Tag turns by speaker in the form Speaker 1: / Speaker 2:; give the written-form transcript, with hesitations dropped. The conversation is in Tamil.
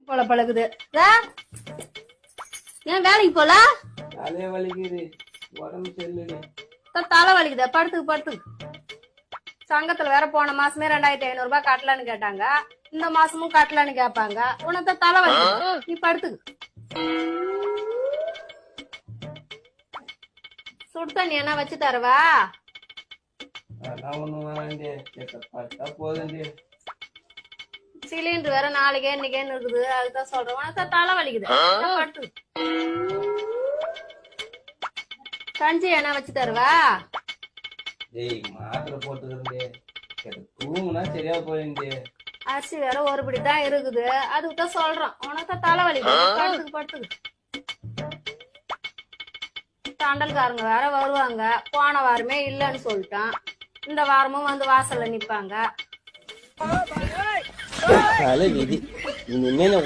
Speaker 1: போல பழகுது. ஏன் வேலைக்கு போல?
Speaker 2: தலைய வலிக்குது, உடம்பு சரியில்லை.
Speaker 1: தலை வலிக்குது, படுத்துக்கு. சங்கத்துல வேற போன மாசமே 2500 ரூபாய் கட்டலான்னு கேட்டாங்க. இந்த மாசமும் கட்டலான்னு கேட்பாங்க. உனக்கு தலை வலிக்குது, நீ படுத்துக்கு. சுடு தண்ணி என்ன வச்சு தருவா?
Speaker 2: அதெல்லாம் ஒண்ணும் வேணாண்டி, பட்டா போதுண்டி.
Speaker 1: சிலிண்டர் வேற நாளைக்கே இன்னைக்கேன்னு இருக்குது. அதுதான் சொல்றேன், உனக்கு தலை வலிக்குது, படுத்துக்கு. கஞ்சி என்ன வச்சு தருவா?
Speaker 2: டேய், மாத்திரை போட்டுக்கிறே, தூங்குனா சரியா போயிண்டி.
Speaker 1: அரிசி வேற ஒரு படி தான் இருக்குது. அதுக்குதான் சொல்றோம், உனக்கு தலை வலிக்குது, படுத்துக்கு. தண்டல்காரங்க வேற வருவாங்க. போன வாரமே இல்லன்னு சொல்லிட்டான். இந்த வாரமும் வந்து வாசல்ல நிப்பாங்க.
Speaker 2: விதி